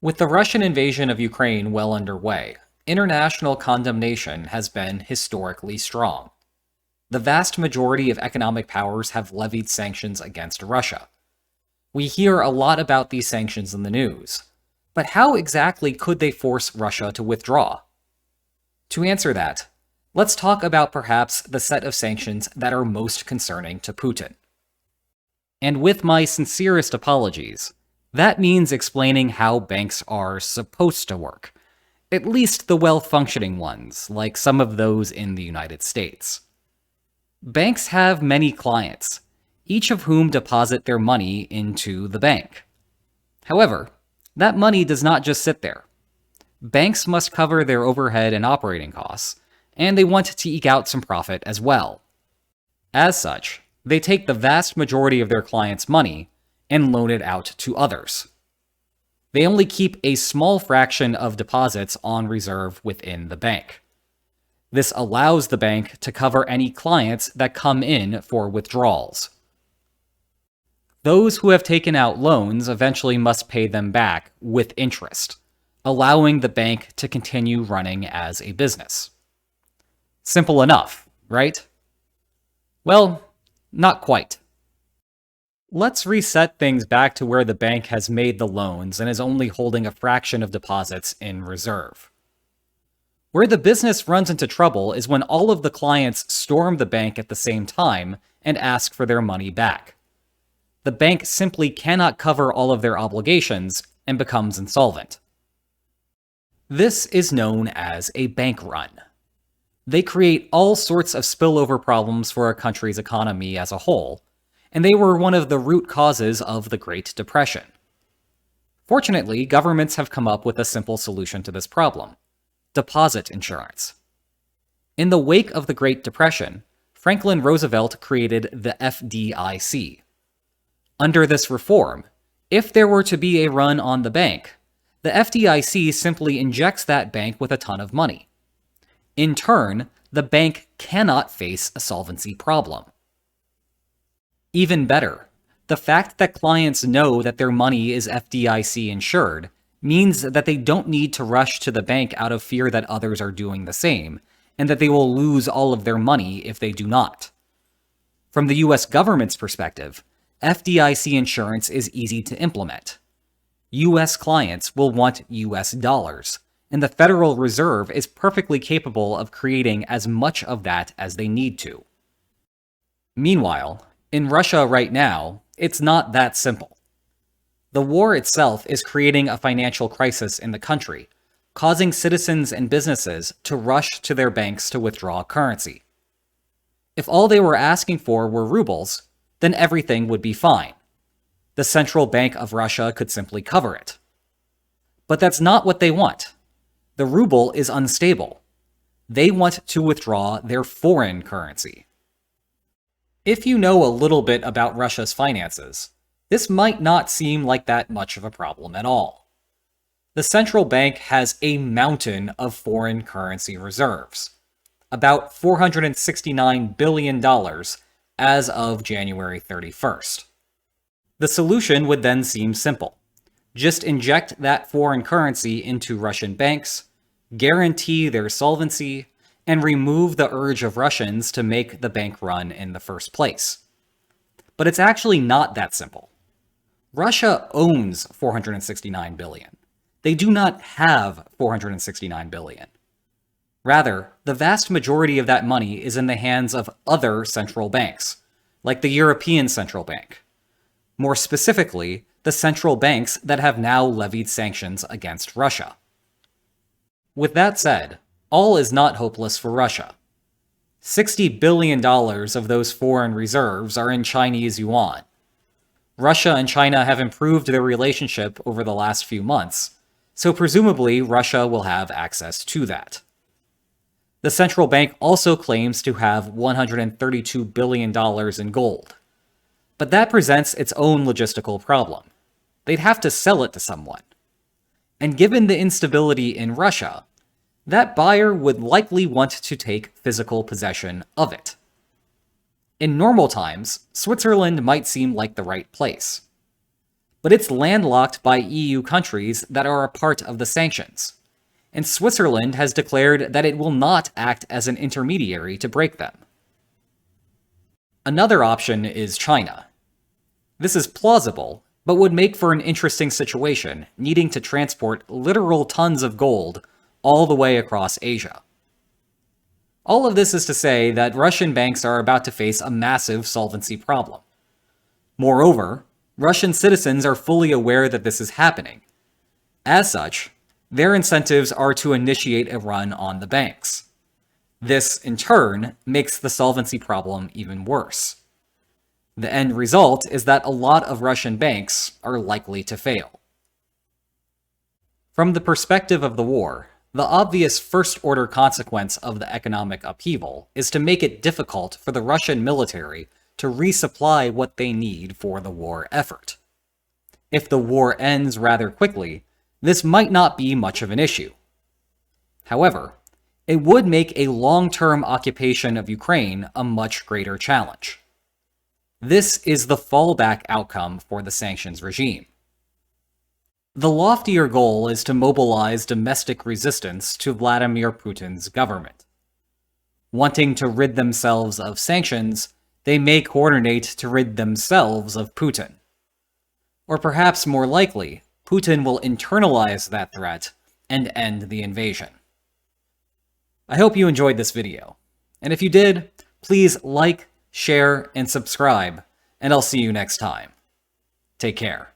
With the Russian invasion of Ukraine well underway, international condemnation has been historically strong. The vast majority of economic powers have levied sanctions against Russia. We hear a lot about these sanctions in the news, but how exactly could they force Russia to withdraw? To answer that, let's talk about perhaps the set of sanctions that are most concerning to Putin. And with my sincerest apologies, that means explaining how banks are supposed to work, at least the well-functioning ones, like some of those in the United States. Banks have many clients, each of whom deposit their money into the bank. However, that money does not just sit there. Banks must cover their overhead and operating costs, and they want to eke out some profit as well. As such, they take the vast majority of their clients' money and loan it out to others. They only keep a small fraction of deposits on reserve within the bank. This allows the bank to cover any clients that come in for withdrawals. Those who have taken out loans eventually must pay them back with interest, allowing the bank to continue running as a business. Simple enough, right? Well, not quite. Let's reset things back to where the bank has made the loans and is only holding a fraction of deposits in reserve. Where the business runs into trouble is when all of the clients storm the bank at the same time and ask for their money back. The bank simply cannot cover all of their obligations and becomes insolvent. This is known as a bank run. They create all sorts of spillover problems for a country's economy as a whole, and they were one of the root causes of the Great Depression. Fortunately, governments have come up with a simple solution to this problem: deposit insurance. In the wake of the Great Depression, Franklin Roosevelt created the FDIC. Under this reform, if there were to be a run on the bank, the FDIC simply injects that bank with a ton of money. In turn, the bank cannot face a solvency problem. Even better, the fact that clients know that their money is FDIC insured means that they don't need to rush to the bank out of fear that others are doing the same, and that they will lose all of their money if they do not. From the US government's perspective, FDIC insurance is easy to implement. US clients will want US dollars, and the Federal Reserve is perfectly capable of creating as much of that as they need to. Meanwhile, in Russia right now, it's not that simple. The war itself is creating a financial crisis in the country, causing citizens and businesses to rush to their banks to withdraw currency. If all they were asking for were rubles, then everything would be fine. The Central Bank of Russia could simply cover it. But that's not what they want. The ruble is unstable. They want to withdraw their foreign currency. If you know a little bit about Russia's finances, this might not seem like that much of a problem at all. The central bank has a mountain of foreign currency reserves, about $469 billion as of January 31st. The solution would then seem simple. Just inject that foreign currency into Russian banks, guarantee their solvency, and remove the urge of Russians to make the bank run in the first place. But it's actually not that simple. Russia owns $469 billion. They do not have $469 billion. Rather, the vast majority of that money is in the hands of other central banks, like the European Central Bank. More specifically, the central banks that have now levied sanctions against Russia. With that said, all is not hopeless for Russia. $60 billion of those foreign reserves are in Chinese yuan. Russia and China have improved their relationship over the last few months, so presumably Russia will have access to that. The central bank also claims to have $132 billion in gold. But that presents its own logistical problem. They'd have to sell it to someone. And given the instability in Russia, that buyer would likely want to take physical possession of it. In normal times, Switzerland might seem like the right place. but it's landlocked by EU countries that are a part of the sanctions, and Switzerland has declared that it will not act as an intermediary to break them. Another option is China. This is plausible, but would make for an interesting situation, needing to transport literal tons of gold all the way across Asia. All of this is to say that Russian banks are about to face a massive solvency problem. Moreover, Russian citizens are fully aware that this is happening. As such, their incentives are to initiate a run on the banks. This, in turn, makes the solvency problem even worse. The end result is that a lot of Russian banks are likely to fail. From the perspective of the war, the obvious first-order consequence of the economic upheaval is to make it difficult for the Russian military to resupply what they need for the war effort. If the war ends rather quickly, this might not be much of an issue. However, it would make a long-term occupation of Ukraine a much greater challenge. This is the fallback outcome for the sanctions regime. The loftier goal is to mobilize domestic resistance to Vladimir Putin's government. Wanting to rid themselves of sanctions, they may coordinate to rid themselves of Putin. Or perhaps more likely, Putin will internalize that threat and end the invasion. I hope you enjoyed this video, and if you did, please like, share, and subscribe, and I'll see you next time. Take care.